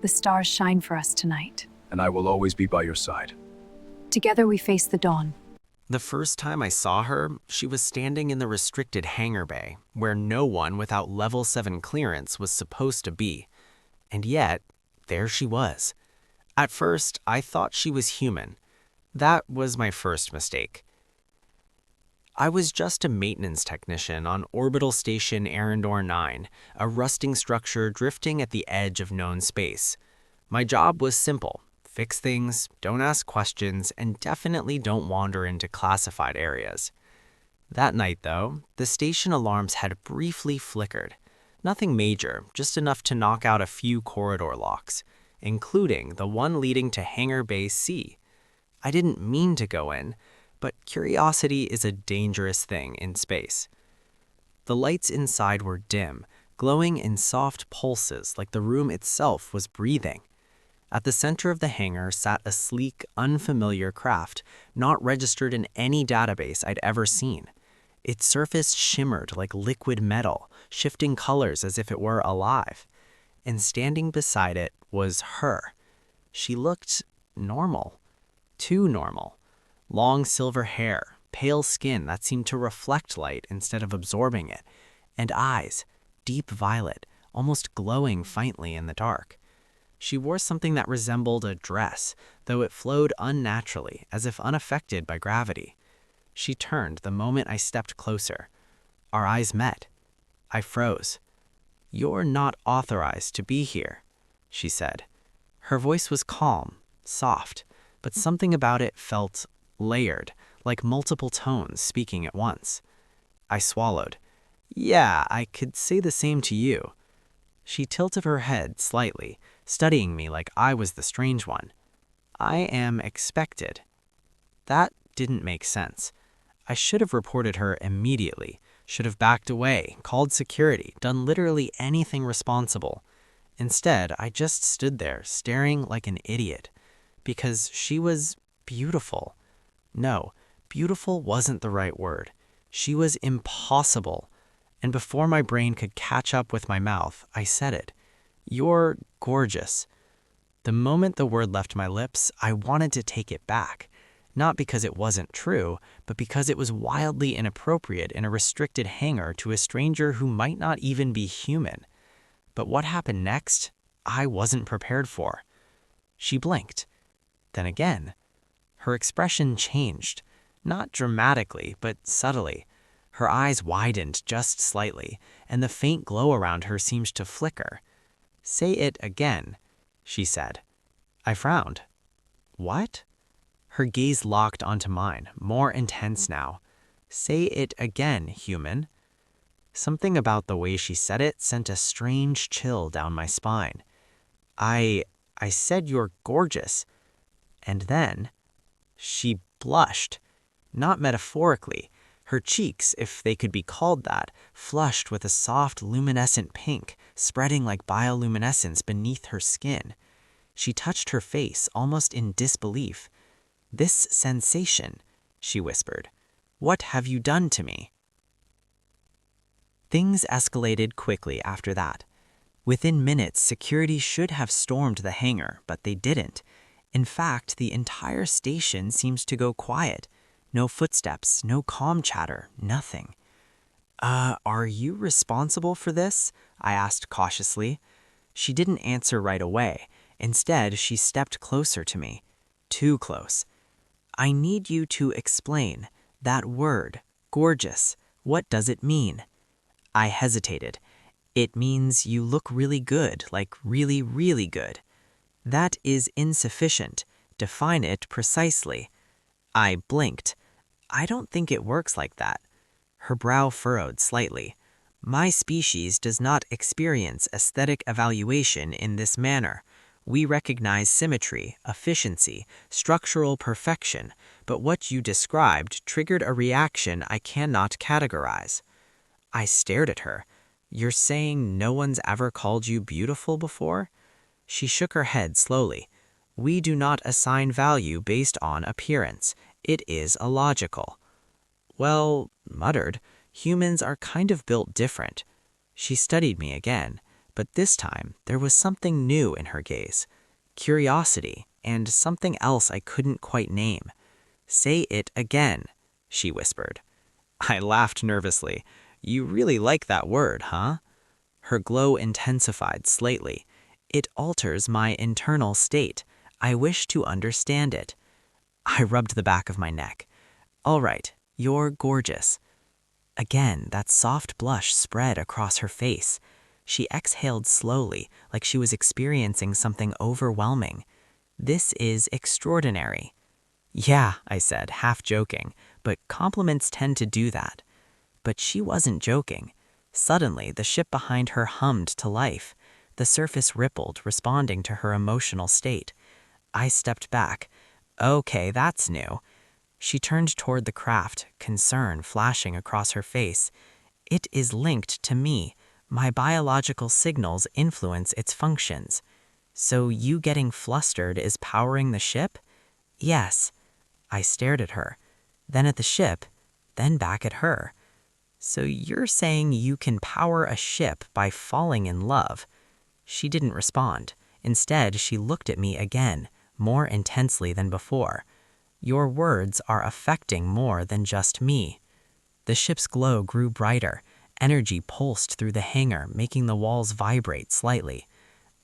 The stars shine for us tonight. And I will always be by your side. Together we face the dawn. The first time I saw her, she was standing in the restricted hangar bay, where no one without level 7 clearance was supposed to be. And yet, there she was. At first, I thought she was human. That was my first mistake. I was just a maintenance technician on Orbital Station Arendor 9, a rusting structure drifting at the edge of known space. My job was simple. Fix things, don't ask questions, and definitely don't wander into classified areas. That night, though, the station alarms had briefly flickered. Nothing major, just enough to knock out a few corridor locks, including the one leading to Hangar Bay C. I didn't mean to go in, but curiosity is a dangerous thing in space. The lights inside were dim, glowing in soft pulses like the room itself was breathing. At the center of the hangar sat a sleek, unfamiliar craft, not registered in any database I'd ever seen. Its surface shimmered like liquid metal, shifting colors as if it were alive. And standing beside it was her. She looked normal. Too normal. Long silver hair, pale skin that seemed to reflect light instead of absorbing it, and eyes, deep violet, almost glowing faintly in the dark. She wore something that resembled a dress, though it flowed unnaturally, as if unaffected by gravity. She turned the moment I stepped closer. Our eyes met. I froze. "You're not authorized to be here," she said. Her voice was calm, soft, but something about it felt layered, like multiple tones speaking at once. I swallowed. "Yeah, I could say the same to you." She tilted her head slightly, studying me like I was the strange one. "I am expected." That didn't make sense. I should have reported her immediately, should have backed away, called security, done literally anything responsible. Instead, I just stood there, staring like an idiot. Because she was beautiful. No, beautiful wasn't the right word. She was impossible. And before my brain could catch up with my mouth, I said it. "You're gorgeous." The moment the word left my lips, I wanted to take it back. Not because it wasn't true, but because it was wildly inappropriate in a restricted hangar to a stranger who might not even be human. But what happened next, I wasn't prepared for. She blinked. Then again. Her expression changed. Not dramatically, but subtly. Her eyes widened just slightly, and the faint glow around her seemed to flicker. "Say it again," she said. I frowned. "What?" Her gaze locked onto mine, more intense now. "Say it again, human." Something about the way she said it sent a strange chill down my spine. I said you're gorgeous." And then she blushed. Not metaphorically. Her cheeks, if they could be called that, flushed with a soft luminescent pink, spreading like bioluminescence beneath her skin. She touched her face, almost in disbelief. "This sensation," she whispered. "What have you done to me?" Things escalated quickly after that. Within minutes, security should have stormed the hangar, but they didn't. In fact, the entire station seems to go quiet. No footsteps, no comm chatter, nothing. Are you responsible for this?" I asked cautiously. She didn't answer right away. Instead, she stepped closer to me. Too close. "I need you to explain. That word, gorgeous, what does it mean?" I hesitated. "It means you look really good, like really, really good." "That is insufficient. Define it precisely." I blinked. "I don't think it works like that." Her brow furrowed slightly. "My species does not experience aesthetic evaluation in this manner. We recognize symmetry, efficiency, structural perfection, but what you described triggered a reaction I cannot categorize." I stared at her. "You're saying no one's ever called you beautiful before?" She shook her head slowly. "We do not assign value based on appearance. It is illogical." "Well," muttered, "humans are kind of built different." She studied me again, but this time there was something new in her gaze. Curiosity, and something else I couldn't quite name. "Say it again," she whispered. I laughed nervously. "You really like that word, huh?" Her glow intensified slightly. "It alters my internal state. I wish to understand it." I rubbed the back of my neck. "All right, you're gorgeous." Again, that soft blush spread across her face. She exhaled slowly, like she was experiencing something overwhelming. "This is extraordinary." "Yeah," I said, half joking, "but compliments tend to do that." But she wasn't joking. Suddenly, the ship behind her hummed to life. The surface rippled, responding to her emotional state. I stepped back. "Okay, that's new." She turned toward the craft, concern flashing across her face. "It is linked to me. My biological signals influence its functions." "So you getting flustered is powering the ship?" "Yes." I stared at her, then at the ship, then back at her. "So you're saying you can power a ship by falling in love?" She didn't respond. Instead, she looked at me again, more intensely than before. "Your words are affecting more than just me." The ship's glow grew brighter. Energy pulsed through the hangar, making the walls vibrate slightly.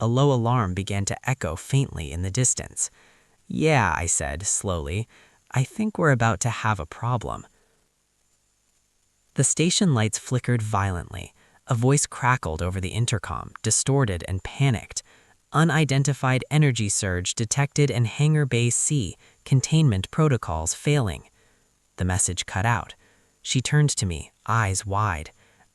A low alarm began to echo faintly in the distance. "Yeah," I said, slowly. "I think we're about to have a problem." The station lights flickered violently. A voice crackled over the intercom, distorted and panicked. "Unidentified energy surge detected in Hangar Bay C. Containment protocols failing." The message cut out. She turned to me, eyes wide.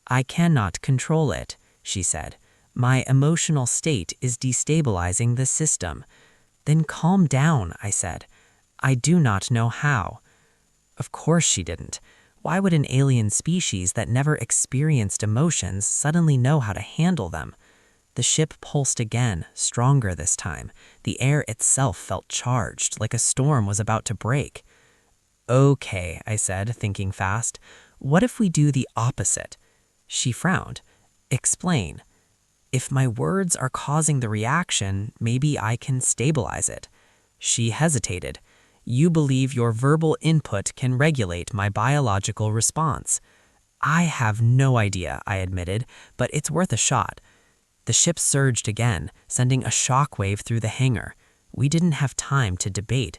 "I cannot control it," she said. "My emotional state is destabilizing the system." "Then calm down," I said. "I do not know how." Of course she didn't. Why would an alien species that never experienced emotions suddenly know how to handle them? The ship pulsed again, stronger this time. The air itself felt charged, like a storm was about to break. "Okay," I said, thinking fast. "What if we do the opposite?" She frowned. "Explain." "If my words are causing the reaction, maybe I can stabilize it." She hesitated. "You believe your verbal input can regulate my biological response." "I have no idea," I admitted, "but it's worth a shot." The ship surged again, sending a shockwave through the hangar. We didn't have time to debate.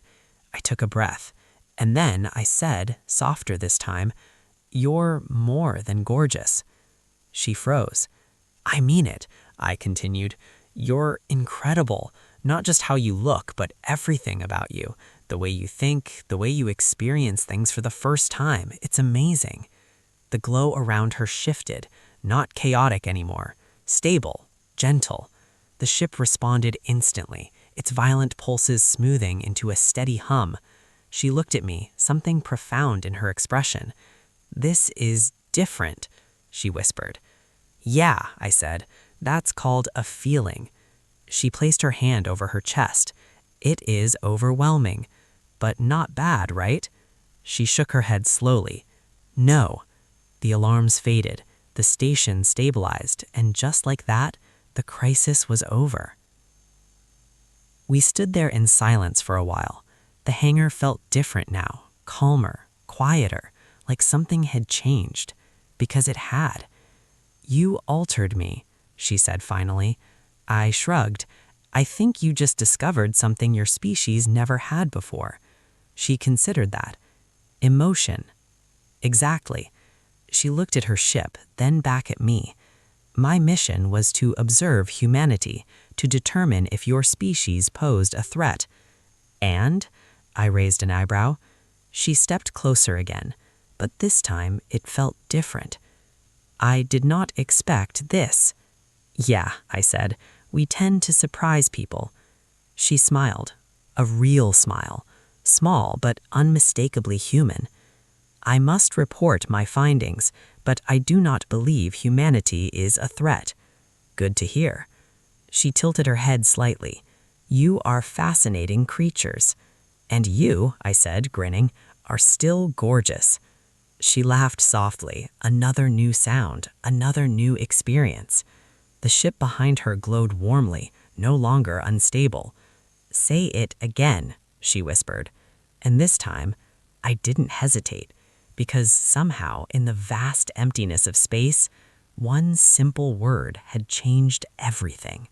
I took a breath. And then I said, softer this time, "You're more than gorgeous." She froze. "I mean it," I continued. "You're incredible. Not just how you look, but everything about you. The way you think, the way you experience things for the first time. It's amazing." The glow around her shifted, not chaotic anymore. Stable, gentle. The ship responded instantly, its violent pulses smoothing into a steady hum. She looked at me, something profound in her expression. "This is different," she whispered. "Yeah," I said. "That's called a feeling." She placed her hand over her chest. "It is overwhelming. But not bad, right?" She shook her head slowly. "No." The alarms faded, the station stabilized, and just like that, the crisis was over. We stood there in silence for a while. The hangar felt different now, calmer, quieter, like something had changed. Because it had. "You altered me," she said finally. I shrugged. "I think you just discovered something your species never had before." She considered that. "Emotion." "Exactly." She looked at her ship, then back at me. "My mission was to observe humanity, to determine if your species posed a threat." "And?" I raised an eyebrow. She stepped closer again, but this time it felt different. "I did not expect this." "Yeah," I said, "we tend to surprise people." She smiled, a real smile, small but unmistakably human. "I must report my findings, but I do not believe humanity is a threat." "Good to hear." She tilted her head slightly. "You are fascinating creatures." "And you," I said, grinning, "are still gorgeous." She laughed softly, another new sound, another new experience. The ship behind her glowed warmly, no longer unstable. "Say it again," she whispered. And this time, I didn't hesitate, because somehow, in the vast emptiness of space, one simple word had changed everything.